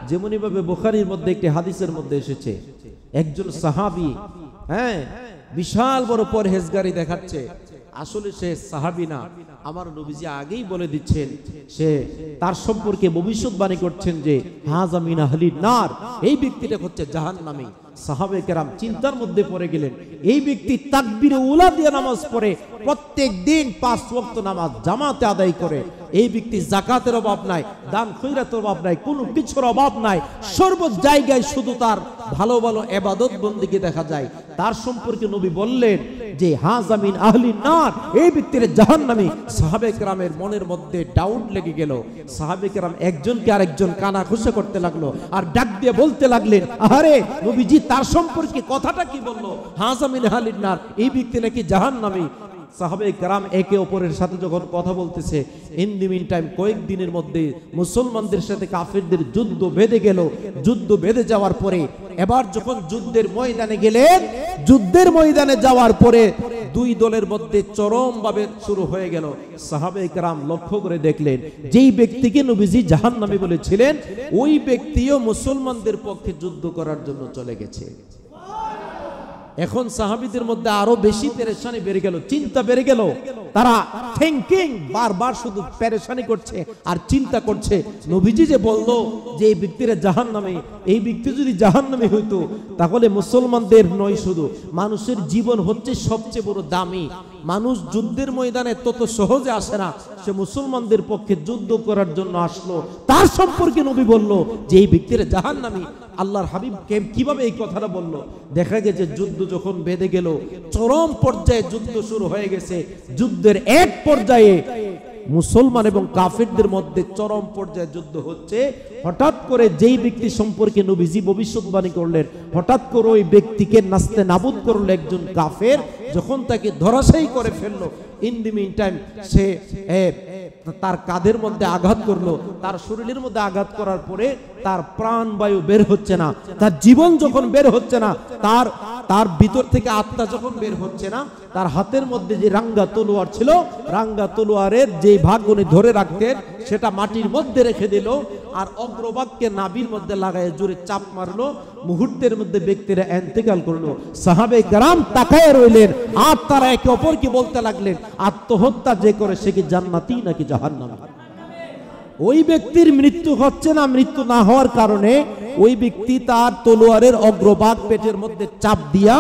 যেমনি ভাবে বুখারীর মধ্যে একটি হাদিসের মধ্যে এসেছে, একজন সাহাবী বিশাল বড় পরহেজগারি দেখাচ্ছে, আসলে সে সাহাবী না। আমার নবীজি আগেই বলে দিচ্ছেন, সে তার সম্পর্কে ভবিষ্যৎবাণী করছেন যে হাযা মিন আহলিন নার, এই ব্যক্তিটা হচ্ছে জাহান্নামী। সাহাবে কেরাম চিন্তার মধ্যে পড়ে গেলেন, এই ব্যক্তি তাকবীরে উলা দিয়ে নামাজ পড়ে, প্রত্যেক দিন 5 ওয়াক্ত নামাজ জামাতে আদায় করে, এই ব্যক্তি যাকাতের অভাব নাই, দান খয়রাতের অভাব নাই, কোনো কিছুর অভাব নাই, সর্ব জায়গায় শুধু তার ভালো ভালো ইবাদত বন্দেগী দেখা যায়। তার সম্পর্কে নবী বললেন যে হাযা মিন আহলিন নার, এই ব্যক্তির জাহান্নামী। সাহাবে কেরামের মনের মধ্যে ডাউট লেগে গেল। সাহাবে কেরাম একজনকে আরেকজন কানা ঘুষে করতে লাগলো, আর ডাক দিয়ে বলতে লাগলেন, আরে নবীজি তার সম্পর্কে কথাটা কি বললো, হাযা মিন আহলিন নার, এই ব্যক্তি নাকি জাহান্নামী। সাহাবে কেরাম একে অপরের সাথে যখন কথা বলতেছে, ইন দি মিন টাইম কয়েকদিনের মধ্যে মুসলমানদের সাথে কাফেরদের যুদ্ধ বেঁধে গেল। যুদ্ধ বেঁধে যাওয়ার পরে এবার যখন যুদ্ধের ময়দানে গেলেন, যুদ্ধের ময়দানে যাওয়ার পরে দুই দলের মধ্যে চরমভাবে শুরু হয়ে গেল। সাহাবে কেরাম লক্ষ্য করে দেখলেন, যেই ব্যক্তিকে নবীজি জাহান্নামী বলেছিলেন, ওই ব্যক্তিও মুসলমানদের পক্ষে যুদ্ধ করার জন্য চলে গেছে। এখন সাহাবীদের মধ্যে আরো বেশি পেরেশানি বেড়ে গেল, চিন্তা বেড়ে গেল। তারা থিংকিং বারবার শুধু পেরেশানি করছে আর চিন্তা করছে, নবীজি যে বললো যে এই ব্যক্তিরা জাহান্নামী, এই ব্যক্তি যদি জাহান্নামী হইতো তাহলে মুসলমানদের নয়, শুধু মানুষের জীবন হচ্ছে সবচেয়ে বড় দামি। মানুষ যুদ্ধের ময়দানে তত সহজে আসে না, সে মুসলমানদের পক্ষে যুদ্ধ করার জন্য আসলো। তার সম্পর্কে নবী বলল যে এই ব্যক্তিরা জাহান্নামী। আল্লাহর হাবিব কিভাবে এই কথাটা বলল? দেখা গেছে যুদ্ধ যখন বেঁধে গেল, চরম পর্যায়ে যুদ্ধ শুরু হয়ে গেছে। যুদ্ধের এক পর্যায়ে মুসলমান এবং কাফেরদের মধ্যে চরম পর্যায়ে যুদ্ধ হচ্ছে। হঠাৎ করে যেই ব্যক্তি সম্পর্কে নবীজি ভবিষ্যৎবাণী করলেন, হঠাৎ করে ওই ব্যক্তিকে নাস্তে নাবুদ করলো একজন কাফের। যখন তাকে ধরাশায়ী করে ফেললো, ইন দি মিন টাইম সে তার কাঁধের মধ্যে আঘাত করলো, তার শরীরের মধ্যে আঘাত করার পরে তার প্রাণবায়ু বের হচ্ছে না, তার জীবন যখন বের হচ্ছে না, তার ভিতর থেকে আত্মা যখন বের হচ্ছে না, তার হাতের মধ্যে যে রাঙ্গা তলোয়ার ছিল, রাঙ্গা তলোয়ারের যে ভাগ উনি ধরে রাখতেন সেটা মাটির মধ্যে রেখে দিল, আর অগ্রভাগকে নাভির মধ্যে লাগায় জোরে চাপ মারলো। মুহূর্তের মধ্যে ব্যক্তিরা ইন্তেকাল করলো। সাহাবে কেরাম তাকায় রইলেন, আর তারা একে অপরকে বলতে লাগলেন, আত্মহত্যা যে করে সে কি জান্নাতি নাকি জাহান্নামী? ওই ব্যক্তির মৃত্যু হচ্ছে না, মৃত্যু না হওয়ার কারণে ওই ব্যক্তি তার তলোয়ারের অগ্রভাগ পেটের মধ্যে চাপ দিয়া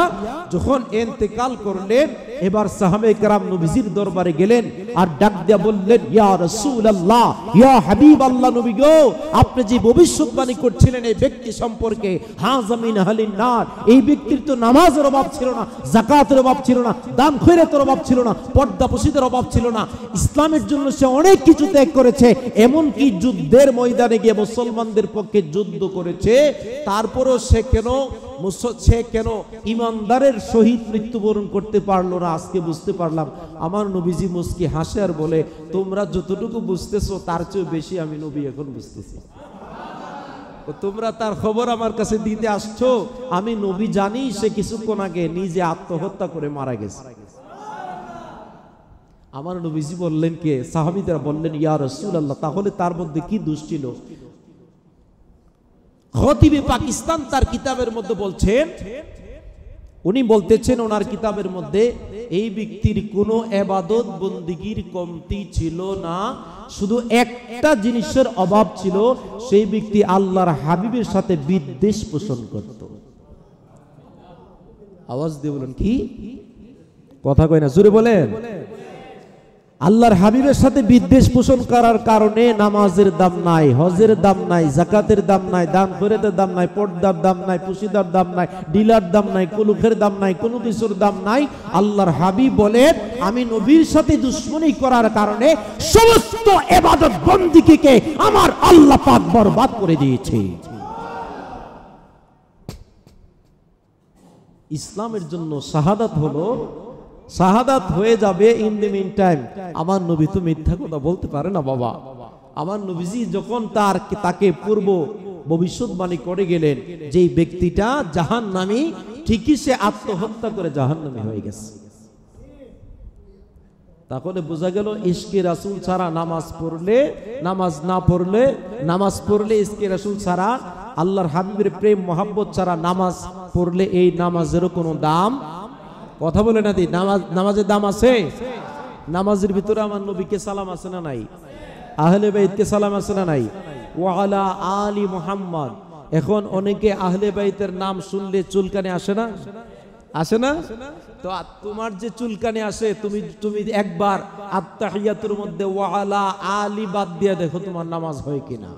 যখন ইন্তেকাল করলেন, এবার সাহাবে কেরাম নবীজির দরবারে গেলেন আর ডাক দিয়া বললেন, ইয়া রাসূলুল্লাহ, ইয়া হাবিবাল্লাহ, নবী গো, আপনি যে ভবিষ্যৎবাণী করছিলেন এই ব্যক্তি সম্পর্কে, হাযা মিন আহলিন নার, এই ব্যক্তির তো নামাজের অভাব ছিল না, যাকাতের অভাব ছিল না, দান খয়রাতের অভাব ছিল না, পর্দা প্রশিদের অভাব ছিল না, ইসলামের জন্য সে অনেক কিছু ত্যাগ করেছে, এমনকি যুদ্ধের ময়দানে গিয়ে মুসলমানদের পক্ষে যুদ্ধ করেছে। তারপরও সে কেন ইমানদারের শহীদ মৃত্যুবরণ করতে পারলো না? আজকে বুঝতে পারলাম। আমার নবীজি মুস্কি হাসে আর বলে, তোমরা যতটুকু বুঝতেছো তার চেয়ে বেশি আমি নবী এখন বুঝতেছি। তোমরা তার খবর আমার কাছে দিতে আসছো, আমি নবী জানি সে কিছুক্ষণ আগে নিজে আত্মহত্যা করে মারা গেছে। আমার নবীজি বললেন, কে? সাহাবীরা বললেন, ইয়া রাসূলুল্লাহ, তাহলে তার মধ্যে কি দোষ ছিল? খতিবে পাকিস্তান তার কিতাবের মধ্যে বলছেন, উনি বলতেছেন ওনার কিতাবের মধ্যে, এই ব্যক্তির কোনো ইবাদত বন্দেগীর কমতি ছিল না, শুধু একটা জিনিসের অভাব ছিল, সেই ব্যক্তি আল্লাহর হাবিবের সাথে বিদ্বেষ পোষণ করত। আওয়াজ দিয়ে বলেন, কি কথা কয় না, জোরে বলেন। আল্লাহর হাবিবের সাথে বিদ্বেষ পোষণ করার কারণে নামাজের দাম নাই, হজের দাম নাই, যাকাতের দাম নাই, দান খয়রাতের দাম নাই, পর্দার দাম নাই, পুশিদার দাম নাই, ডিলার দাম নাই, কুলুখের দাম নাই, কোনো কিছুর দাম নাই। আল্লাহর হাবিব বলেন, আমি নবীর সাথে দুশমনী করার কারণে সমস্ত ইবাদত বন্দেগীকে আমার আল্লাহ পাক বরবাদ করে দিয়েছে। ইসলামের জন্য শাহাদাত হলো, শাহাদাত হয়ে যাবে ইন দি মিন টাইম। আমার নবী তো মিথ্যা কথা বলতে পারে না বাবা। আমার নবীজি যখন তাকে পূর্ব ভবিষ্যৎবাণী করে গেলেন যে ব্যক্তিটা জাহান্নামী, ঠিকই সে আত্মহত্যা করে জাহান্নামী হয়ে গেছে। তাহলে বোঝা গেল ইশকে রাসূল ছাড়া নামাজ পড়লে, নামাজ পড়লে ইশকে রাসূল ছাড়া, আল্লাহর হাবিবের প্রেম মহব্বত ছাড়া নামাজ পড়লে এই নামাজেরও কোনো দাম, কথা বলে না দি, নামাজের দাম আছে? নামাজের ভিতরে আমার নবীকে সালাম আছে না নাই? আহলে বাইতকে সালাম আছে না নাই? ওয়া আলা আলি মুহাম্মদ। এখন অনেকে আহলে বাইতের নাম শুনলে চুলকানি আসে না? আসে না? তো তোমার যে চুলকানি আসে, তুমি একবার আত্তাহিয়াতুর মধ্যে ওয়া আলা আলি বাদ দিয়ে দেখো তোমার নামাজ হয় কিনা।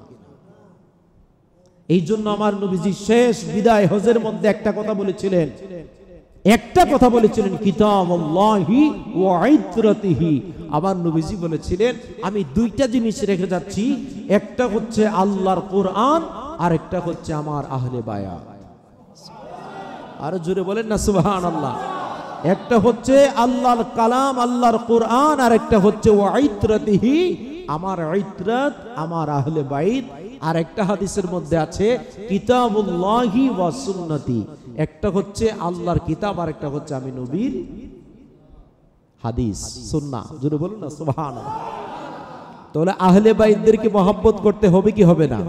এই জন্য আমার নবীজি শেষ বিদায় হজের মধ্যে একটা কথা বলেছিলেন, কিতাবুল্লাহি ওয়া ইতরাতিহি। আমার নবীজি বলেছিলেন আমি দুইটা জিনিস রেখে যাচ্ছি, একটা হচ্ছে আল্লাহর কোরআন, আর একটা হচ্ছে আমার আহলে বায়াত। আরো জোরে বলেন না সুবহানাল্লাহ। একটা হচ্ছে আল্লাহর কালাম, আল্লাহর কোরআন, আর একটা হচ্ছে ওয়া ইতরাতিহি, আমার ইতরাত, আমার আহলে বাইত। আর একটা হাদিসের মধ্যে আছে কিতাবুল্লাহি ওয়া সুন্নতি। একটা হচ্ছে আল্লাহর কিতাব, আর একটা হচ্ছে আমি নবীর হাদিস সুন্নাহ। জোরে বলুন না সুবহানাল্লাহ। তাহলে আহলে বাইতদেরকে মহব্বত করতে হবে কি হবে না?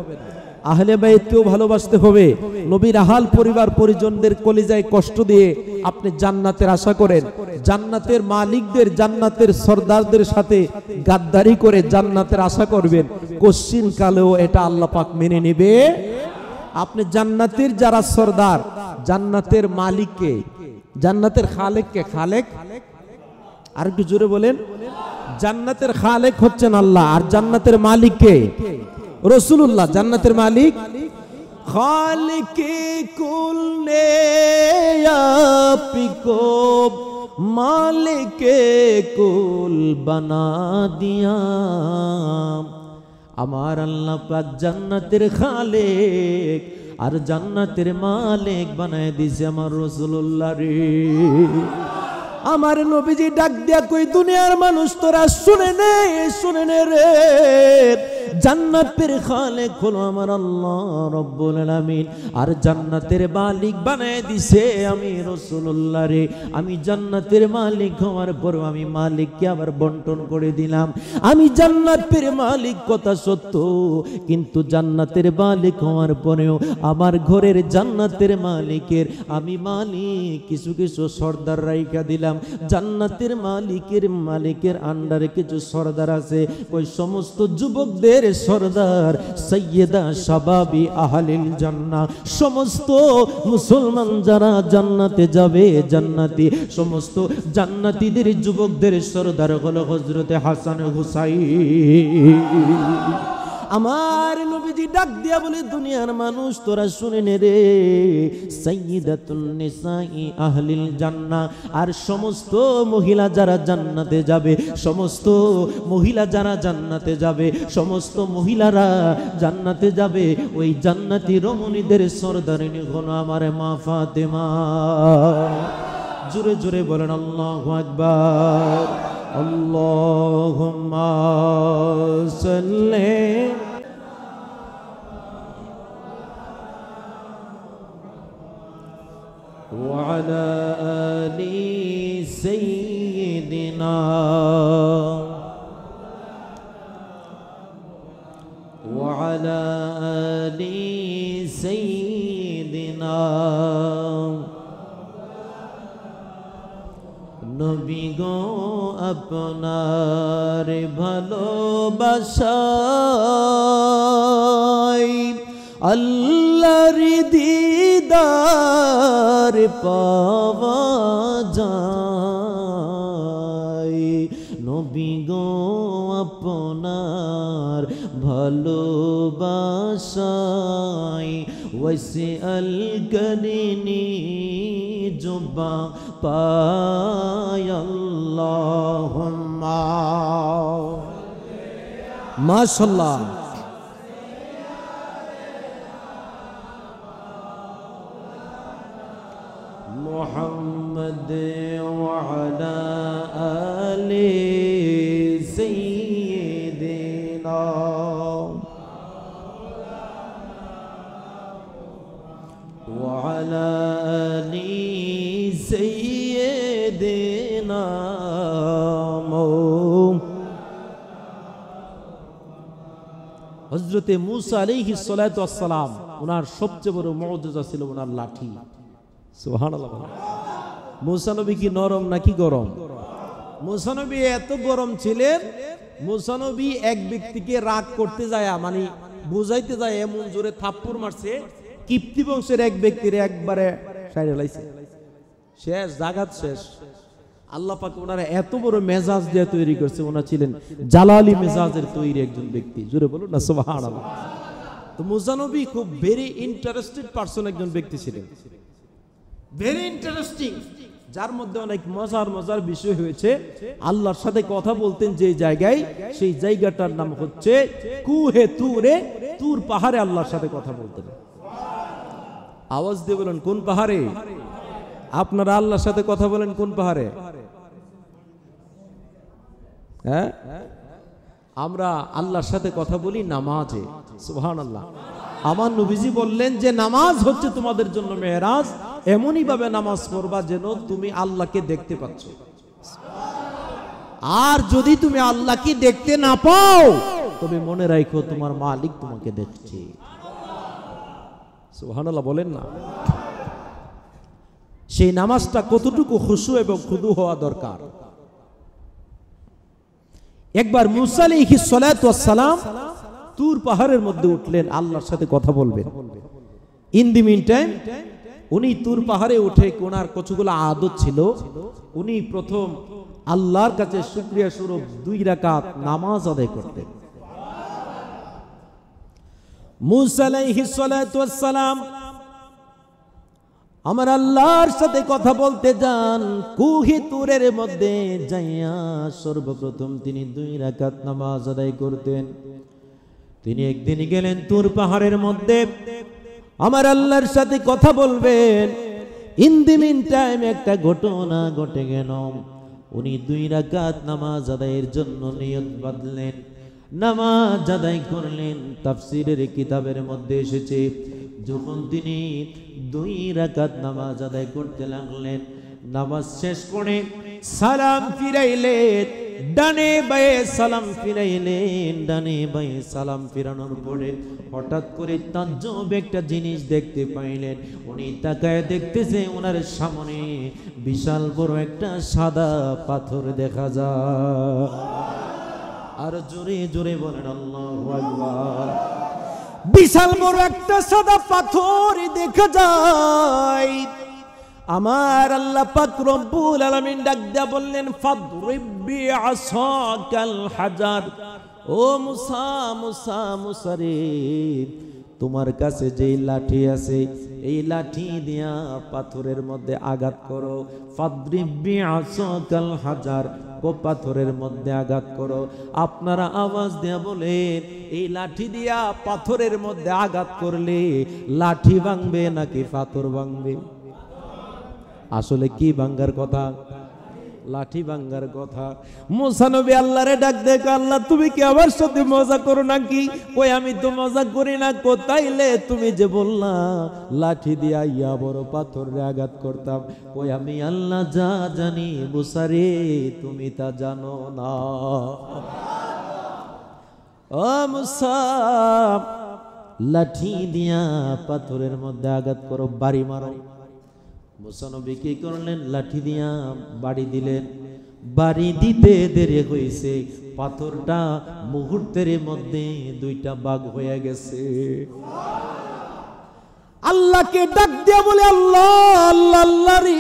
আহলে বাইতকেও ভালোবাসতে হবে। নবীর আহাল পরিবার পরিজনদের কলিজায় কষ্ট দিয়ে আপনি জান্নাতের আশা করেন, জান্নাতের মালিকদের, জান্নাতের সরদারদের সাথে গাদ্দারি করে জান্নাতের আশা করবেন, কোশ্চিন কালেও এটা আল্লাহ পাক মেনে নেবে। আপনি জান্নাতের যারা সরদার, জান্নাতের মালিককে, জান্নাতের খালেককে, খালেক আর একটু জোরে বলেন, জান্নাতের খালেক হচ্ছেন আল্লাহ, আর জান্নাতের মালিককে রাসূলুল্লাহ। জান্নাতের মালিক খালিকে কুল নে আপকো মালিকে কুল বানা দিয়া। আমার আল্লাহ পাক জান্নাতের খালেক আর জান্নাতের মালিক বানায় দিয়েছে আমার রাসূলুল্লাহ রে। আমার নবীজি ডাক দিয়া কই, দুনিয়ার মানুষ তোরা শুনে নে রে, জান্নাতের খালেক হলো আমার আল্লাহ রব্বুল আলামিন, আর জান্নাতের মালিক বানায় দিছে আমি রাসূলুল্লাহ রে। আমি জান্নাতের মালিক হওয়ার পর আমি মালিককে আবার বন্টন করে দিলাম। আমি জান্নাতের মালিক কথা সত্য, কিন্তু জান্নাতের মালিক হওয়ার পরেও আমার ঘরের জান্নাতের মালিকের আমি মালিক কিছু কিছু সর্দার রাইখা দিলাম। জান্নাতের মালিকের আন্ডারে কিছু সর্দার আছে, ওই সমস্ত যুবকদের সরদার সাইয়্যিদা শাবাবি আহলিল জান্নাহ। সমস্ত মুসলমান যারা জান্নাতে যাবে, জান্নাতি সমস্ত জান্নাতীদের যুবকদের সরদার হলো হযরতে হাসান হুসাইন। আমার নবীজি ডাক দিয়া বলে, দুনিয়ার মানুষ তোরা শুনে নে রে, সাইয়্যিদাতুন নিসাই আহলিল জান্নাহ। আর সমস্ত মহিলা যারা জান্নাতে যাবে, সমস্ত মহিলা যারা জান্নাতে যাবে, সমস্ত মহিলারা জান্নাতে যাবে, ওই জান্নাতি রমণীদের সরদারিনী হলো আমার মা ফাতেমা। জোরে জোরে বলেন আল্লাহু আকবার। আল্লাহুম্মা সাল্লি ওয়া আলা আলি সাইয়্যিদিনা ওয়া আলা আলি সাইয়্যিদিনা। নবী গো আপনার ভালোবাসায় আল্লাহর দিদার পাওয়া যায়। নবী গো আপনার ভালোবাসায় ওয়াসি আল করিনি জুবা পায়। আল্লাহুম্মা মাশাআল্লাহ। মুহাম্মদ ওয়া আলা আলি সাইয়্যিদিনা ওয়া আলা আলি সাইয়্যিদিনা। হযরতে মূসা আলাইহিস সালাতু ওয়াস সালাম ওনার সবচেয়ে বড় মুজিজা ছিল ওনার লাঠি। সুবহানাল্লাহ। মূসা নবী কি নরম নাকি গরম? মূসা নবী এত গরম ছিলেন, মূসা নবী এক ব্যক্তিকে রাগ করতে যায়, মানে বুঝাইতে যায়, এমন জোরে থাপ্পড় মারছে কিপ্তি বংশের এক ব্যক্তির একবারে সাইরে লাইছে, শেষ, জাগাত শেষ। আল্লাহ পাক ওনারা এত বড় মেজাজ দিয়ে তৈরি করছে, ওনা ছিলেন জালালি মেজাজের তৈরি একজন ব্যক্তি। জোরে বলুন না সুবহানাল্লাহ। তো মূসা নবী খুব ভেরি ইন্টারেস্টেড পারসন একজন ব্যক্তি ছিলেন, ভেরি ইন্টারেস্টিং, যার মধ্যে অনেক মজার মজার বিষয় হয়েছে। আল্লাহর সাথে কথা বলতেন যে জায়গায়, সেই জায়গাটার নাম হচ্ছে কুহে তুরে, তুর পাহাড়ে আল্লাহর সাথে কথা বলতেন। আওয়াজ দিয়ে বলেন কোন পাহাড়ে? আপনারা আল্লাহর সাথে কথা বলেন কোন পাহাড়ে? হ্যাঁ, আমরা আল্লাহর সাথে কথা বলি নামাজে। সুবহানাল্লাহ। আমার নবীজি বললেন যে নামাজ হচ্ছে তোমাদের জন্য মেরাজ, এমনই ভাবে নামাজ পড়বা যেন তুমি আল্লাহকে দেখতে পাচ্ছ। আর যদি তুমি আল্লাহকে দেখতে না পাও তবে মনে রাখো তোমার মালিক তোমাকে দেখছে। সুবহানাল্লাহ বলেন না। সেই নামাজটা কতটুকু খুশু এবং খুদু হওয়া দরকার। একবার মূসা আলাইহিস সালাতু ওয়াস সালাম তুর পাহাড়ের মধ্যে উঠলেন আল্লাহর সাথে কথা বলবেন। ইন দি মিন টাইম উনি তুর পাহাড়ে উঠে, ওনার কতগুলো আদত ছিল, উনি প্রথম আল্লাহর কাছে শুকরিয়া স্বরূপ 2 রাকাত নামাজ আদায় করতেন। মূসা আলাইহিস সালাতু ওয়াস সালাম আমার আল্লাহর সাথে কথা বলতে যান, কুহি তুরের মধ্যে যাইয়া সর্বপ্রথম তিনি 2 রাকাত নামাজ আদায় করতেন। তিনি একদিন গেলেন তুর পাহাড়ের মধ্যে আমার আল্লাহর সাথে কথা বলবেন। ইন দি মিন টাইম একটা ঘটনা ঘটে গেল। উনি 2 রাকাত নামাজ আদায়ের জন্য নিয়ত বাঁধলেন, নামাজ আদায় করলেন। তাফসীরের কিতাবের মধ্যে এসেছে যখন তিনি 2 রাকাত নামাজ আদায় করতে লাগলেন, নামাজ শেষ করে সালাম ফিরাইলেন, ডানে বায়ে সালাম ফিরাইলেন। ডানে বায়ে সালাম ফিরানোর পরে হঠাৎ করে তাজ্জব একটা জিনিস দেখতে পাইলেন। উনি তাকায় দেখতেছে ওনার সামনে বিশাল বড় একটা সাদা পাথর দেখা যায়। আর জোরে জোরে বলেন আল্লাহু আকবার। বিশাল বড় একটা সাদা পাথর দেখা যায়। আমার আল্লাহ পাক রব্বুল আলামিন ডাক দিয়া বললেন ফাদরিব বিআসাকাল হাজার। ও মুসা মুসা মুসা রে, তোমার কাছে যেই লাঠি আছে এই লাঠি দিয়া পাথরের মধ্যে আঘাত করো। ফাদরিব বিআসাকাল হাজার, ও পাথরের মধ্যে আঘাত করো। আপনারা আওয়াজ দিয়া বলেন এই লাঠি দিয়া পাথরের মধ্যে আঘাত করলে লাঠি ভাঙবে নাকি পাথর ভাঙবে? আসলে কি ভাঙ্গার কথা? লাঠি ভাঙ্গার কথা। মূসা নবী আল্লাহরে ডাক দেখো, আল্লাহ তুমি কি আমার সাথে মজা করো নাকি? কই আমি তো মজা করি না। কোথাইলে তুমি যে বললা লাঠি দিয়া ইয়া বড় পাথরে আঘাত করতাম। কই আমি আল্লাহ যা জানি মূসা রে তুমি তা জানো না। ও মূসা, লাঠি দিয়া পাথরের মধ্যে আঘাত করো, বাড়ি মারো। মূসা নবী কি করলেন? লাঠি দিয়া বাড়ি দিলেন। বাড়ি দিতে দেরি হয়েছে, পাথরটা মুহূর্তের মধ্যে 2টা ভাগ হয়ে গেছে। আল্লাহকে ডাক দিয়া বলে আল্লাহ আল্লাহ আল্লাহ রে,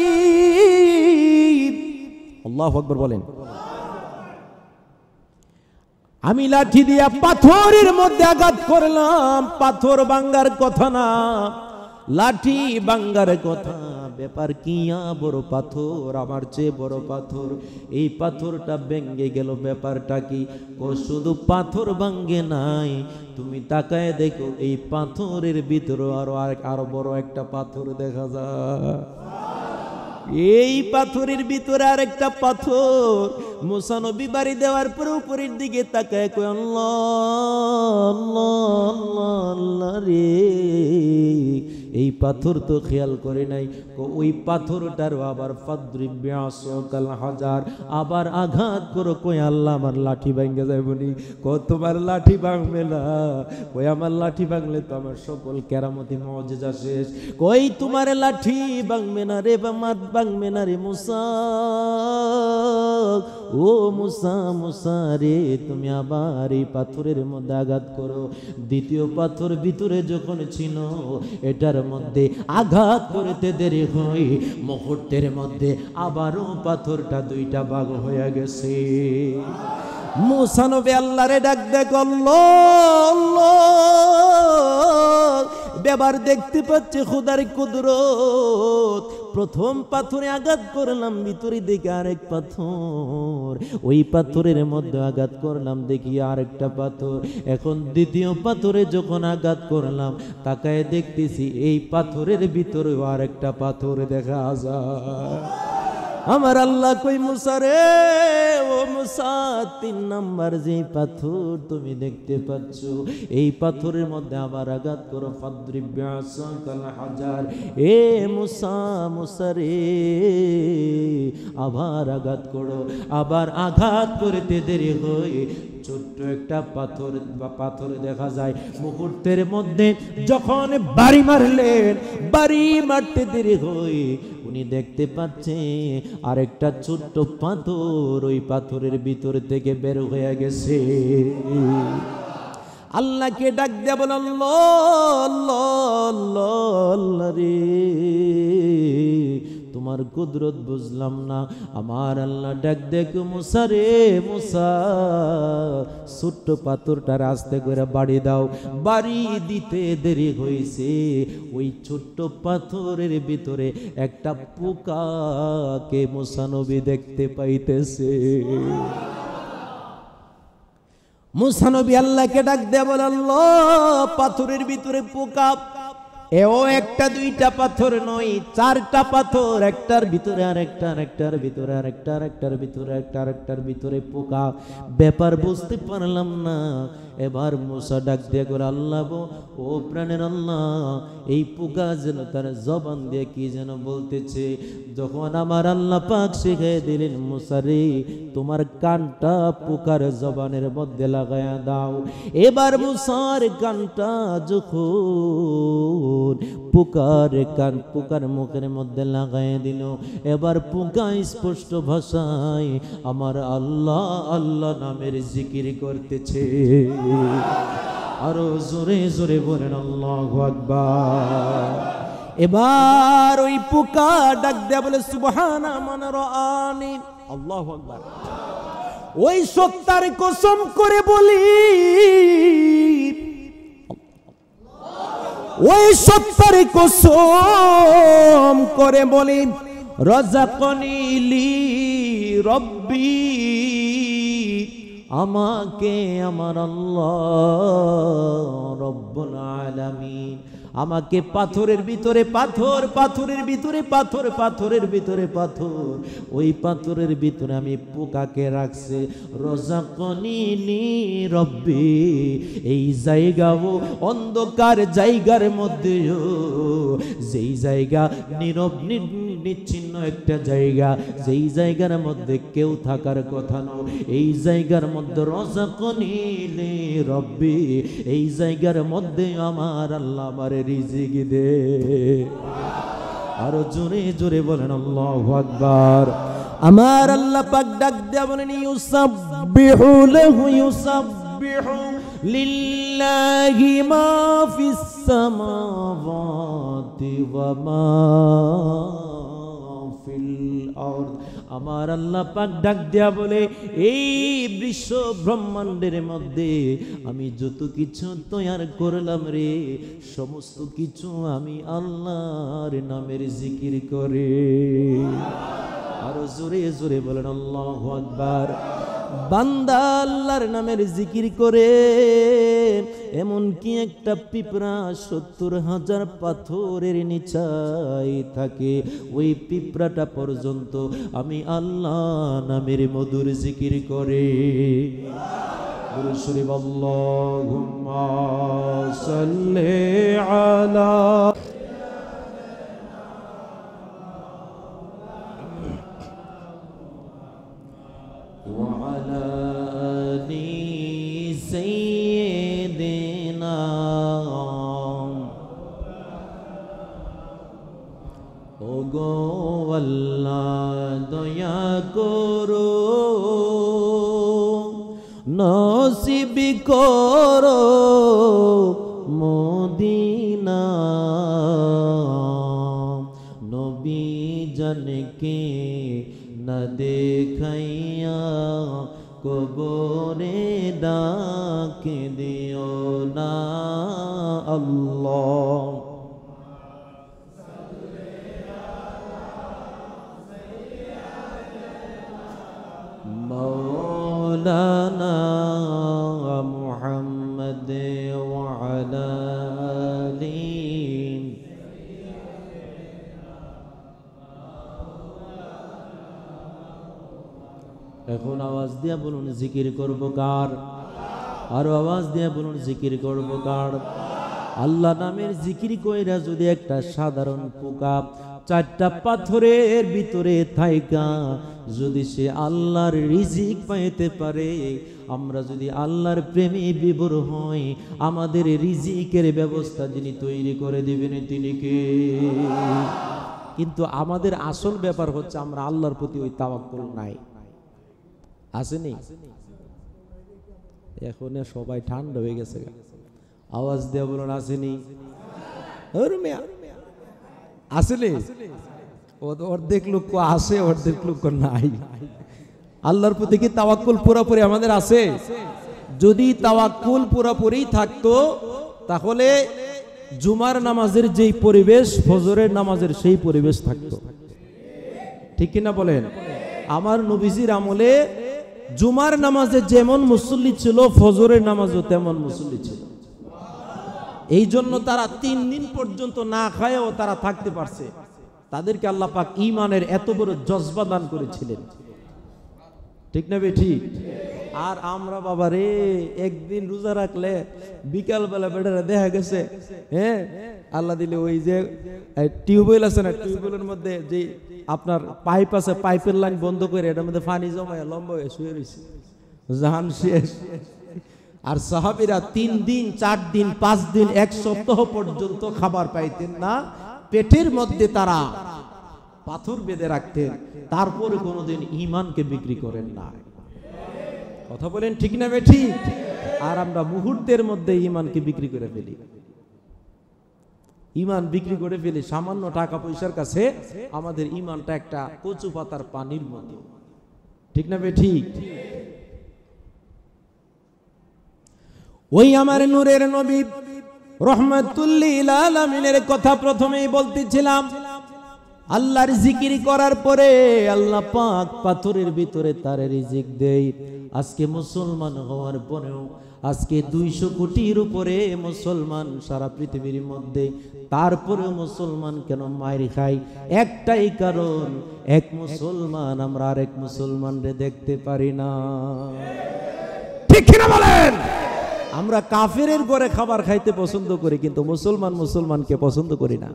আল্লাহু আকবার বলেন। আমি লাঠি দিয়া পাথরের মধ্যে আঘাত করলাম, পাথর ভাঙ্গার কথা না, লাঠি ভাঙ্গার কথা। ব্যাপার কি? বড় পাথর, আমার চেয়ে বড় পাথর, এই পাথরটা ভেঙে গেল। ব্যাপারটা কি? শুধু পাথর ভাঙ্গে নাই, তুমি তাকায় দেখো এই পাথরের ভিতরে আরো বড় একটা পাথর দেখা যায়। এই পাথরের ভিতরে আর একটা পাথর। মূসা নবী বাড়ি দেওয়ার পরে উপরের দিকে তাকায় কই আল্লাহ আল্লাহ আল্লাহ আল্লাহ রে, এই পাথর তো খেয়াল করে নাই। ওই পাথরটার আবার ফাদরিব বিআসাকাল হাজার, আবার আঘাত করো। কই আল্লাহ আমার লাঠি ভাঙে যাইবনি। তোমার লাঠি ভাঙবে না। কই আমার লাঠি ভাঙলে তো আমার সকল কেরামতি মুজিজা শেষ। কই তোমার লাঠি ভাঙবে না রে, মাত ভাঙবে না রে মুসা। ও মুসা, মুসা রে, তুমি আবার এই পাথরের মধ্যে আঘাত করো। দ্বিতীয় পাথর ভিতরে যখন ছিল, এটার মধ্যে আঘাত করতে দেরি হয়, মুহূর্তের মধ্যে আবারও পাথরটা দুইটা ভাগ হয়ে গেছে। মুসা নবী আল্লাহরে ডাক দেখ, এবার দেখতে পাচ্ছে খোদার কুদরত। প্রথম পাথরে আঘাত করলাম, ভিতরে দেখি আরেক পাথর। ওই পাথরের মধ্যে আঘাত করলাম, দেখি আরেকটা পাথর। এখন দ্বিতীয় পাথরে যখন আঘাত করলাম, তাকায় দেখতেছি এই পাথরের ভিতরে আরেকটা পাথর দেখা যায়। আমার আল্লাহ কই মুসা রে, ও মুসা, 3 নাম্বার যে পাথর তুমি দেখতে পাচ্ছ, এই পাথরের মধ্যে আবার আঘাত করো। ফাদরিব বিআসাকাল হাজার। এ মুসা, মুসা রে, আবার আঘাত করো। আবার আঘাত করতে দেরি হয়, ছোট্ট একটা পাথর বা পাথর দেখা যায়। মুহূর্তের মধ্যে যখন বাড়ি মারলেন, বাড়ি মারতে দেরি হয়, উনি দেখতে পাচ্ছে আরেকটা ছোট্ট পাথর ওই পাথরের ভিতর থেকে বের হয়ে গেছে। আল্লাহকে ডাক দিয়ে বলেন, আল্লাহ রে, তোমার কুদরত বুঝলাম না। আমার আল্লাহ ডাক দেখ, মুসা রে, মুসা, ছোট্ট পাথরটা আস্তে করে বাড়ি দাও। বাড়ি দিতে দেরি হয়েছে, ওই ছোট্ট পাথরের ভিতরে একটা পোকাকে মুসা নবী দেখতে পাইতেছে। মুসা নবী আল্লাহকে ডাক দিয়ে বলে, আল্লাহ, পাথরের ভিতরে পোকা। এও একটা দুইটা পাথর নয়, 4টা পাথর, একটার ভিতরে আরেকটা, আরেকটার ভিতরে আরেকটা, আরেকটার ভিতরে একটা, আরেকটার ভিতরে পোকা। ব্যাপার বুঝতে পারলাম না। এবার মুসা ডাক দিয়ে করে, আল্লাহ গো, ও প্রাণের আল্লাহ, এই পোকা যেন তার জবান দিয়ে কি যেন বলতেছে। যখন আমার আল্লাহ পাক শিখিয়ে দিলেন, মুসা রে, তোমার কানটা পোকার জবানের মধ্যে লাগায়া দাও। এবার মুসার কানটা যখন পোকার কান পোকার মুখের মধ্যে লাগাই দিল, এবার পোকা স্পষ্ট ভাষায় আমার আল্লাহ আল্লাহ নামের জিকির করতেছে। আরো জোরে জোরে বলেন আল্লাহু আকবার। এবার ওই পোকা ডাক দেয়া বলে, সুবহানা মান রাআনি। আল্লাহু আকবার। ওই সত্তার কসম করে বলি, ওই সত্তার কসম করে বলি, রাযাকানি লি রব্বি, আমাকে আমার আল্লাহ রব্বুল আলামিন আমাকে পাথরের ভিতরে পাথর, পাথরের ভিতরে পাথর, পাথরের ভিতরে পাথর, ওই পাথরের ভিতরে আমি পোকাকে রাখছে। রাযাকানি লি রব্বি, এই জায়গাও অন্ধকার জায়গার মধ্যে, যেই জায়গা নীরব নিচ্ছিন্ন একটা জায়গা, যেই জায়গার মধ্যে কেউ থাকার কথা নয়, এই জায়গার মধ্যে রাযাকানি লি রব্বি, এই জায়গার মধ্যে আমার আল্লাহ আমারে রিজিক দে। আরো জোরে জোরে বলেন আল্লাহু আকবার। আমার আল্লাহ পাক ডাক দেয়া বলেন, ইউসাব্বিহু লাহু, ইউসাব্বিহু লিল্লাহি মা ফিস সামাওয়াতি ওয়া মা ফিল আরদ। আমার আল্লাহ পাক ডাক দেয়া বলে, এই বিশ্ব ব্রহ্মাণ্ডের মধ্যে আমি যত কিছু তৈরি করলাম রে, সমস্ত কিছু আমি আল্লাহর নামের জিকির করে। আরো জোরে জোরে বলেন আল্লাহু আকবার। বান্দা আল্লাহর নামের জিকির করে, এমন কি একটা পিঁপড়া 70,000 পাথরের নিচাই থাকে, ওই পিঁপড়াটা পর্যন্ত আমি আল্লাহ নামের মধুর জিকির করে। গুরু শরীফ আল্লাহুম্মা সাল্লি আলা ওগো আল্লাহ দয়া করো, নসিব করো মদিনা, নবী জানকে না দেখাইয়া কবরে ডাকে দিও না আল্লাহ। মৌলানা মুহাম্মদ ওয়া আলা আলি। এখন আওয়াজ দিয়া বলুন জিকির করব কার? আরো আওয়াজ দিয়া বলুন জিকির করব কার? আল্লাহ নামের জিকির কইরা যদি একটা সাধারণ পোকা চারটা পাথরের ভিতরে থাইকা যদি সে আল্লাহর রিজিক পাইতে পারে, আমরা যদি আল্লাহর প্রেমে বিভোর হই, আমাদের রিজিকের ব্যবস্থা যিনি তৈরি করে দিবেন তিনি কে? কিন্তু আমাদের আসল ব্যাপার হচ্ছে আমরা আল্লাহর প্রতি ওই তাওয়াক্কুল নাই, আসেনি? এখন সবাই ঠান্ডা হয়ে গেছে, আওয়াজ দেওয়া বলুন আসেনি? আসলে অর্ধেক লোক আসে, অর্ধেক লোক নাই। আল্লাহর প্রতি কি তাওয়াক্কুল পুরোপুরি আমাদের আছে? যদি তাওয়াক্কুল পুরোপুরি থাকতো তাহলে জুমার নামাজের যেই পরিবেশ ফজরের নামাজের সেই পরিবেশ থাকতো, ঠিক কিনা বলেন? আমার নবীজির আমলে জুমার নামাজে যেমন মুসল্লি ছিল ফজরের নামাজও তেমন মুসল্লি ছিল। এই জন্য তারা 3 দিন পর্যন্ত না খায়ও তারা থাকতে পারছে। তাদেরকে আল্লাহ পাক ঈমানের এত বড় জজবা দান করেছিলেন, ঠিক না ঠিক? আর আমরা বাবা রে একদিন রোজা রাখলে বিকাল বেলা বেটারা দেখা গেছে, হ্যাঁ আল্লাহ দিলে ওই যে টিউবওয়েল আছে না, টিউবওয়েলের মধ্যে যে আপনার পাইপ আছে, পাইপের লাইন বন্ধ করে এটার মধ্যে পানি জমায় লম্বা হয়ে শুয়ে রয়েছে, জাহান শেষ। আর সাহাবীরা 3 দিন 4 দিন 5 দিন 1 সপ্তাহ পর্যন্ত খাবার পাইতেন না, পেটের মধ্যে তারা পাথর বেঁধে রাখতেন, তারপরে কোনোদিন ঈমানকে বিক্রি করেন না। কথা বলেন ঠিক না ঠিক? আর আমরা মুহূর্তের মধ্যে ঈমানকে বিক্রি করে ফেলি, ঈমান বিক্রি করে ফেলি সামান্য টাকা পয়সার কাছে। আমাদের ঈমানটা একটা কচু পাতার পানির মতো, ঠিক না ঠিক? ওই আমার নূরের নবী রাহমাতুল লিল আলামিনের কথা প্রথমেই বলতেছিলাম। আল্লাহর জিকির করার পরে আল্লাহ পাক পাথরের ভিতরে তার রিজিক দেয়। আজকে মুসলমান হওয়ার পরেও আজকে 200 কোটির উপরে মুসলমান সারা পৃথিবীর মধ্যে, তারপরেও মুসলমান কেন মাইর খাই? একটাই কারণ, এক মুসলমান আমরা আরেক মুসলমানরে দেখতে পারি না, ঠিক কিনা বলেন? আমরা কাফেরের ঘরে খাবার খাইতে পছন্দ করি, কিন্তু মুসলমান মুসলমানকে পছন্দ করি না।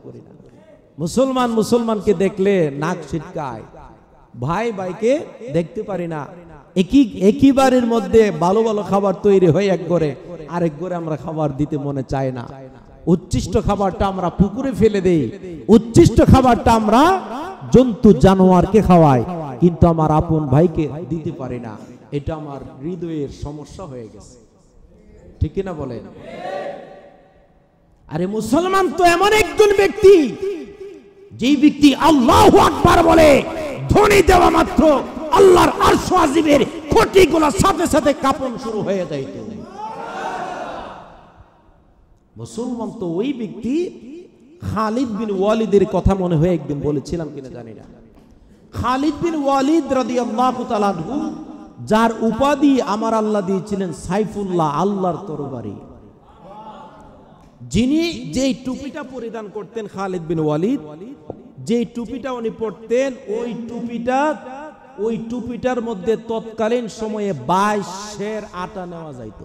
মুসলমান মুসলমানকে দেখলে নাক ছিটকায়, ভাই ভাইকে দেখতে পারি না। একই বাড়ির মধ্যে ভালো ভালো খাবার তৈরি হয় এক ঘরে, আরেক ঘরে আমরা খাবার দিতে মনে চায় না। উচ্ছিষ্ট খাবারটা আমরা পুকুরে ফেলে দেই, উচ্ছিষ্ট খাবারটা আমরা জন্তু জানোয়ারকে খাওয়াই, কিন্তু আমার আপন ভাইকে দিতে পারি না। এটা আমার হৃদয়ের সমস্যা হয়ে গেছে, ঠিক কিনা বলেন? আরে মুসলমান তো এমন একজন ব্যক্তি, যেই ব্যক্তি আল্লাহু আকবার বলে ধ্বনি দেওয়া মাত্র আল্লাহর আরশ আজিমের কোটিগুলো সাথে সাথে কাঁপন শুরু হয়ে যাইত। মুসলমান তো ওই ব্যক্তি, খালিদ বিন ওয়ালিদের কথা মনে হয় একদিন বলেছিলাম কিনা জানি না। খালিদ বিন ওয়ালিদ রাদিয়াল্লাহু তাআলা আনহু, যার উপাধি আমার আল্লাহ দিয়েছিলেন সাইফুল্লাহ, আল্লাহর তরবারি, যিনি যেই টুপিটা পরিধান করতেন খালিদ বিন ওয়ালিদ, যেই টুপিটা উনি পরতেন, ওই টুপিটার মধ্যে তৎকালীন সময়ে 22 সের আটা নেওয়া যাইত।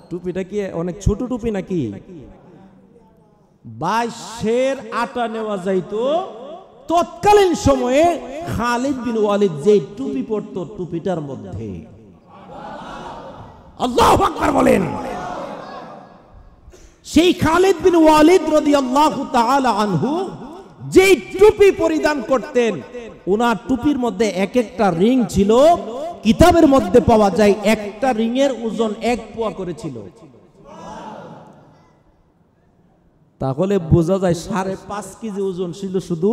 টুপিটা কি অনেক ছোট টুপি নাকি? 22 সের আটা নেওয়া যাইত তৎকালীন সময়ে। খালিদ বিন ওয়ালিদ যে টুপি পরত, টুপিটার মধ্যে আল্লাহু আকবার বলেন, সেই খালিদ বিন ওয়ালিদ রাদিয়াল্লাহু তাআলা আনহু যেই টুপি পরিধান করতেন, ওনার টুপির মধ্যে এক একটা রিং ছিল, কিতাবের মধ্যে পাওয়া যায় একটা রিং এর ওজন 1 পোয়া করেছিল। তাহলে বোঝা যায় 5.5 কেজি ওজন ছিল শুধু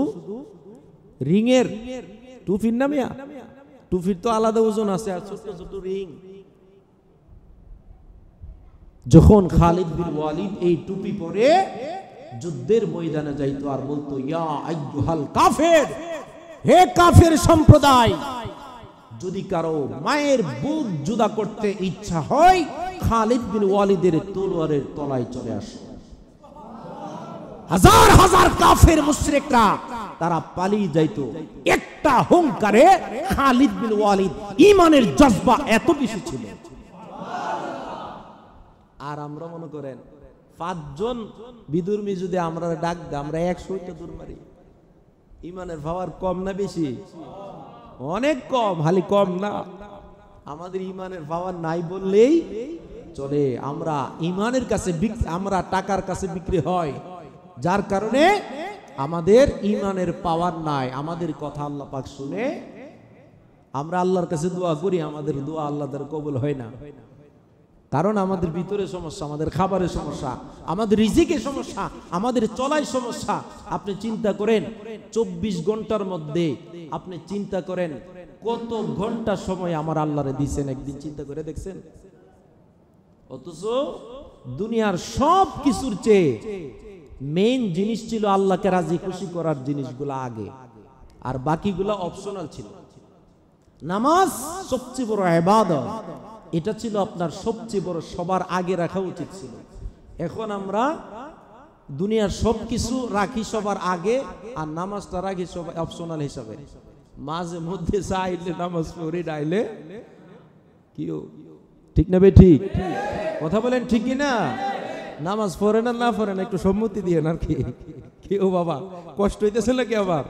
রিং এর। টুপির না মিয়া, টুপির তো আলাদা ওজন আছে, আর ছোট ছোট রিং। যখন খালিদ বিন ওয়ালিদ এই টুপি পরে যুদ্ধের ময়দানে যাইতো আর বলতো, ইয়া আইয়ুহাল কাফের, হে কাফের সম্প্রদায়, যদি কারো মায়ের বুক জুদা করতে ইচ্ছা হয়, খালিদ বিন ওয়ালিদের তলোয়ারের তলায় চলে আসো। হাজার হাজার কাফের মুশরিকরা তারা পালিয়ে যাইতো একটা হুঙ্কারে। খালিদ বিন ওয়ালিদ ঈমানের জজবা এত বেশি ছিল। আর আমরা মনে করেন 5 জন বিদুর্মী যদি আমরা ডাক দিই, আমরা 100টা দূর মারি। ঈমানের পাওয়ার কম না বেশি? অনেক কম, খালি কম না, আমাদের ঈমানের পাওয়ার নাই বললেই চলে। আমরা ঈমানের কাছে, আমরা টাকার কাছে বিক্রি হয়, যার কারণে আমাদের ঈমানের পাওয়ার নাই। আমাদের কথা আল্লাহ পাক শুনে, আমরা আল্লাহর কাছে দোয়া করি, আমাদের দোয়া আল্লাহ তাআলা কবুল হয় না। কারণ আমাদের ভিতরে সমস্যা, আমাদের খাবারের সমস্যা, আমাদের রিজিকের সমস্যা, আমাদের চলায় সমস্যা। আপনি চিন্তা করেন 24 ঘন্টার মধ্যে আপনি চিন্তা করেন কত ঘন্টা সময় আমার আল্লাহরে দিয়েছেন, একদিন চিন্তা করে দেখছেন? অথচ দুনিয়ার সব কিছুর চেয়ে মেইন জিনিস ছিল আল্লাহকে রাজি খুশি করার জিনিসগুলো আগে, আর বাকিগুলো অপশনাল ছিল। নামাজ সবচেয়ে বড় ইবাদত, এটা ছিল আপনার সবচেয়ে বড়, সবার আগে রাখা উচিত ছিল। এখন আমরা দুনিয়ার সবকিছু রাখি সবার আগে, আর নামাজটা রাখি সবাই অপশনাল হিসাবে। মাঝে মধ্যে চাইলে নামাজ পড়ি, নাইলে কিও। ঠিক না বে? ঠিক কথা বলেন, ঠিক কি না? নামাজ পড়েন আর না পড়েন একটু সম্মতি দিয়ে আর কি। কেউ বাবা কষ্ট হইতেছে নাকি? আবার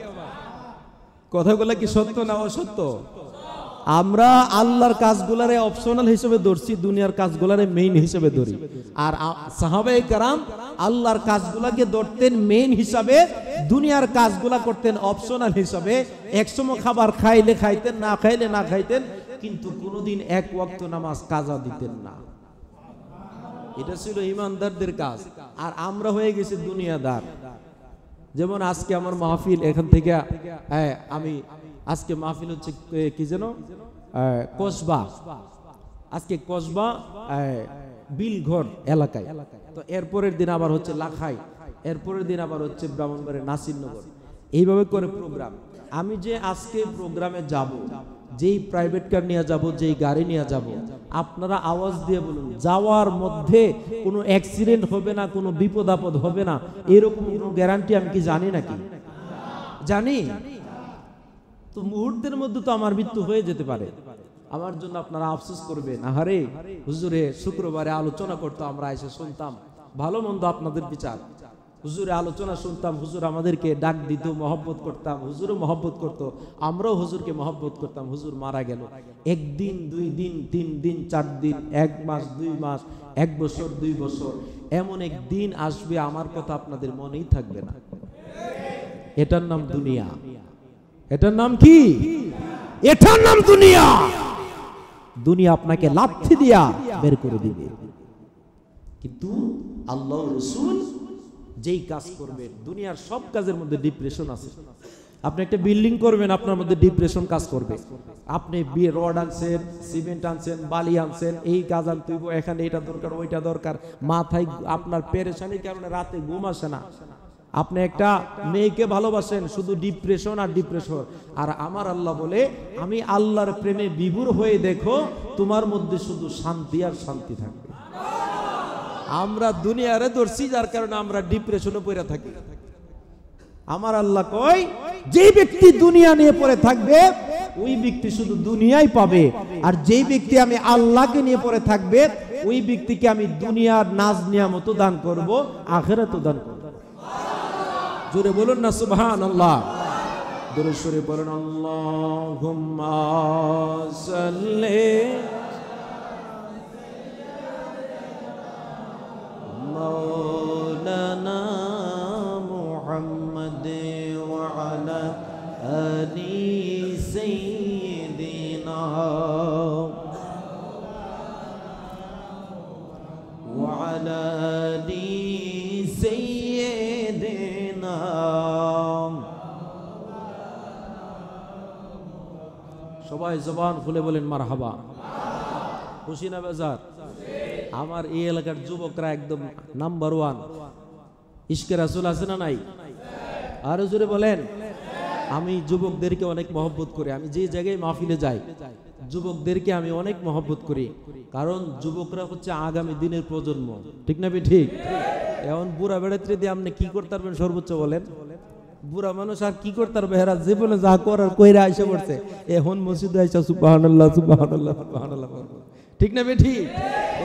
কথাগুলা কি সত্য না অসত্য? আমরা আল্লাহর কাজগুলারে অপশনাল হিসেবে ধরছি, দুনিয়ার কাজগুলারে মেইন হিসেবে ধরি। আর সাহাবায়ে কেরাম আল্লাহর কাজগুলাকে ধরতেন মেইন হিসাবে, দুনিয়ার কাজগুলা করতেন অপশনাল হিসাবে। একসময় খাবার খাইলে খাইতেন, না খাইলে না খাইতেন, কিন্তু কোনোদিন 1 ওয়াক্ত নামাজ কাজা দিতেন না। এটা ছিল ইমানদারদের কাজ। আর আমরা হয়ে গেছি দুনিয়াদার। যেমন আজকে আমার মাহফিল, এখান থেকে আমি আজকে মাহফিল হচ্ছে কি যেন কসবা, আজকে কসবা বিলঘর এলাকায়। তো এরপরের দিন আবার হচ্ছে লাখাই, এরপরের দিন আবার হচ্ছে ব্রাহ্মণবাড়িয়া নাসিরনগর, এইভাবে করে প্রোগ্রাম। আমি যে আজকে প্রোগ্রামে যাব, যেই প্রাইভেট কার নিয়ে যাব, যেই গাড়ি নিয়ে যাব, আপনারা আওয়াজ দিয়ে বলুন যাওয়ার মধ্যে কোনো অ্যাক্সিডেন্ট হবে না, কোনো বিপদ আপদ হবে না, এরকম কোনো গ্যারান্টি আমি কি জানি নাকি? জানি তো মুহূর্তের মধ্যে তো আমার মৃত্যু হয়ে যেতে পারে। আমার জন্য আপনারা আফসোস করবেন, আহারে হুজুরে শুক্রবারে আলোচনা করতো, আমরা এসে শুনতাম ভালো মন্দ আপনাদের বিচার। হুজুরে আলোচনা শুনতাম, হুজুর আমাদেরকে ডাক দিত, মহব্বত করতাম, হুজুরও মহব্বত করতো, আমরাও হুজুরকে মহব্বত করতাম। হুজুর মারা গেল, 1 দিন 2 দিন 3 দিন 4 দিন, 1 মাস 2 মাস, 1 বছর 2 বছর, এমন এক দিন আসবে আমার কথা আপনাদের মনেই থাকবে না। এটার নাম দুনিয়া। এটার নাম কি? এটার নাম দুনিয়া। দুনিয়া আপনাকে লাথি দিয়া বের করে দিবে। কিন্তু আল্লাহ রাসূল যেই কাজ করবেন, দুনিয়ার সব কাজের মধ্যে ডিপ্রেশন আছে। আপনি একটা বিল্ডিং করবেন, আপনার মধ্যে ডিপ্রেশন কাজ করবে। আপনি রড আনছেন, সিমেন্ট আনছেন, বালি আনছেন, এই কাজ আনতে হইব, এখানে এটা দরকার, ওইটা দরকার, মাথায় আপনার পেরেশানির কারণে রাতে ঘুম আসে না। আপনি একটা মেয়েকে ভালোবাসেন, শুধু ডিপ্রেশন আর ডিপ্রেশন। আর আমার আল্লাহ বলে, আমি আল্লাহর প্রেমে বিভোর হয়ে দেখো, তোমার মধ্যে শুধু শান্তি আর শান্তি থাকবে। আমরা দুনিয়ারে ধরছি, যার কারণে আমরা ডিপ্রেশনে পড়ে থাকি। আমার আল্লাহ কয়, যে ব্যক্তি দুনিয়া নিয়ে পড়ে থাকবে ওই ব্যক্তি শুধু দুনিয়াই পাবে, আর যেই ব্যক্তি আমি আল্লাহকে নিয়ে পড়ে থাকবে ওই ব্যক্তিকে আমি দুনিয়ার নাজ নিয়ামত দান করব, আখিরাত দান করব। জোরে বলুন না সুবহানাল্লাহ। দরুদ শরীফ পড়ুন, আল্লাহুম্মা সাল্লি মাওলানা মুহাম্মাদ আলি সাইয়্যিদিনা ওয়া আলা আলি সাইয়্যিদিনা। সবাই জবান খুলে বলেন মারহাবা। খুশি না বেজার? আমার এই এলাকার যুবকরা একদম নাম্বার 1 ইশকে রাসূল আছে না নাই? আরো জোরে বলেন। আমি যুবকদেরকে অনেক মহব্বত করি। আমি যে জায়গায় মাহফিলে যাই যুবকদেরকে আমি অনেক মহব্বত করি, কারণ যুবকরা হচ্ছে আগামী দিনের প্রজন্ম। ঠিক না ঠিক? এখন বুড়া বেড়াতে দিয়ে আপনি কি করতে পারবেন সর্বোচ্চ বলেন? বুড়া মানুষ আর কি করতে পারবে? হেরা জীবনে যা করার কইরা আইসা পড়ছে, এখন মসজিদে আইসা সুবহানাল্লাহ সুবহানাল্লাহ সুবহানাল্লাহ। ঠিক না ঠিক?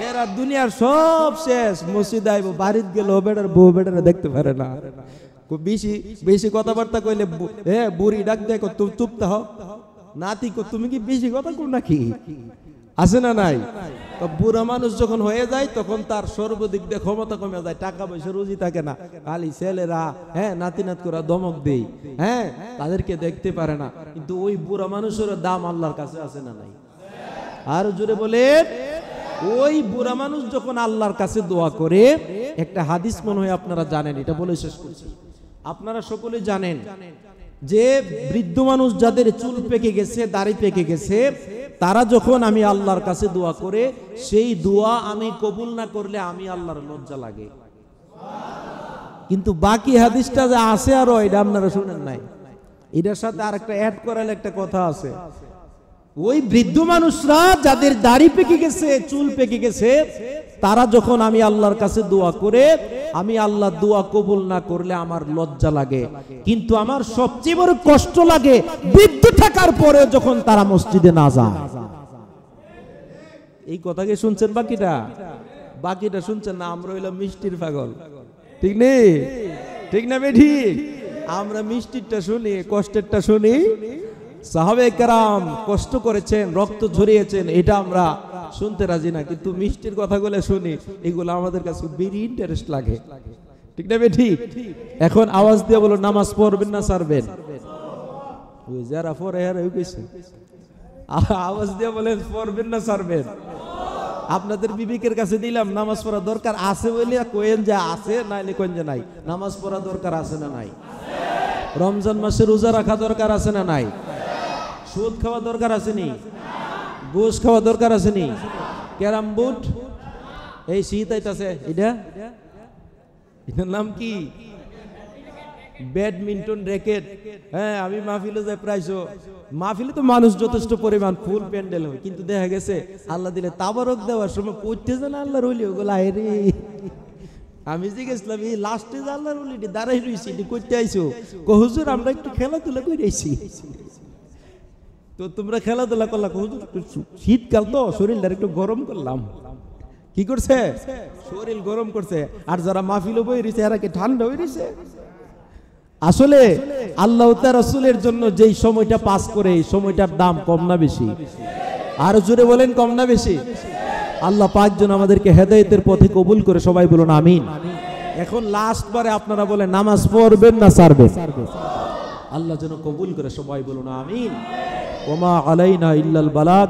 এরা দুনিয়ার সব শেষ, মসজিদে আইবো, বাড়িতে গেল বেটার বউ বেটারে দেখতে পারে না। বেশি বেশি কথাবার্তা কইলে বুড়ি ডাক দেখো তুমি চুপ থাও, নাতি তুমি কি বেশি কথা কর নাকি? আছে না নাই? তো বুড়া মানুষ যখন হয়ে যায় তখন তার সর্বদিক দিয়ে ক্ষমতা কমে যায়, টাকা পয়সা রুজি থাকে না, খালি ছেলেরা নাতি নাত করে ধমক দেই, তাদেরকে দেখতে পারে না। কিন্তু ওই বুড়া মানুষের দাম আল্লাহর কাছে আছে না নাই? আর জোরে বলেন। ওই বুড়া মানুষ যখন আল্লাহর কাছে দোয়া করে, একটা হাদিস মনে হয় আপনারা জানেন, এটা বলে শেষ করছি। আপনারা সকলে জানেন যে বৃদ্ধ মানুষ যাদের চুল পেকে গেছে, দাড়ি পেকে গেছে, তারা যখন আমি আল্লাহর কাছে দোয়া করে, সেই দোয়া আমি কবুল না করলে আমি আল্লাহর লজ্জা লাগে। কিন্তু বাকি হাদিসটা যে আছে আরো, এটা আপনারা শুনেন নাই। এটার সাথে আর একটা অ্যাড করার একটা কথা আছে। ওই বৃদ্ধ মানুষরা যাদের দাড়ি পেকে গেছে, চুল পেকে গেছে, তারা যখন আমি আল্লাহর কাছে দোয়া করে, আমি আল্লাহ দোয়া কবুল না করলে আমার লজ্জা লাগে। কিন্তু আমার সবচেয়ে বড় কষ্ট লাগে বৃদ্ধ থাকার পরে যখন তারা মসজিদে না যায়। এই কথা কি শুনছেন? বাকিটা শুনছেন না? আমরা হইলাম মিষ্টির পাগল। ঠিক নেই? ঠিক না ঠিক? আমরা মিষ্টিরটা শুনি, কষ্টেরটা শুনি। সাহাবে কেরাম কষ্ট করেছেন, রক্ত ঝরিয়েছেন, এটা আমরা শুনতে রাজি না, কিন্তু মিষ্টির কথাগুলো শুনি, এগুলো আমাদের কাছে বেরি ইন্টারেস্ট লাগে। ঠিক না ঠিক? এখন আওয়াজ দিয়ে বলো, নামাজ পড়বেন না ছাড়বেন? ওই যারা পড়ে আওয়াজ দিয়ে বলেন পড়বেন না ছাড়বেন? আপনাদের বিবেকের কাছে দিলাম, নামাজ পড়া দরকার আছে বলে কোয়েন যে আছে, নাইলে কোয়েন যে নাই। নামাজ পড়া দরকার আছে না নাই? রমজান মাসে রোজা রাখা দরকার আছে না নাই? সুদ খাওয়া দরকার আসেনি? গোশ খাওয়া দরকার আসেনি? ক্যারাম বোর্ড, এই শীত আইতাছে, এটার নাম কি? Badminton racket. আমি মাহফিলে যাই প্রায়, মাহফিলে তো মানুষ যথেষ্ট পরিমাণ, ফুল প্যান্ডেল হয়, কিন্তু দেখা গেছে আল্লাহ দিলে তাবারক দেওয়ার সময় পড়তে যান আল্লাহর ওলি, ওগুলো আরে আমি যে গেছিলাম এই লাস্টে যে আল্লাহর ওলিটি দাঁড়াই রয়েছি, এটি করতে আইসো, হুজুর আমরা একটু খেলাধুলা করে আইছি। তো তোমরা খেলাধুলা করলা, হুজুর শীতকাল তো শরীরটা একটু গরম করলাম। কি করছে? শরীর গরম করছে। আর যারা মাহফিলে বই রয়েছে এরা কি ঠান্ডা হয়ে রয়েছে? আসলে আল্লাহ তাআলা রাসূলের জন্য যেই সময়টা পাস করে, এই সময়টার দাম কম না বেশি? আর জোরে বলেন, কম না বেশি? আল্লাহ পাক যেন আমাদেরকে হেদায়েতের পথে কবুল করে, সবাই বলুন আমিন। এখন লাস্ট বারে আপনারা বলেন, নামাজ পড়বেন না ছাড়বেন? আল্লাহ যেন কবুল করে, সবাই বলুন আমিন। ওমা আলাইনা ইল্লাল বালাগ।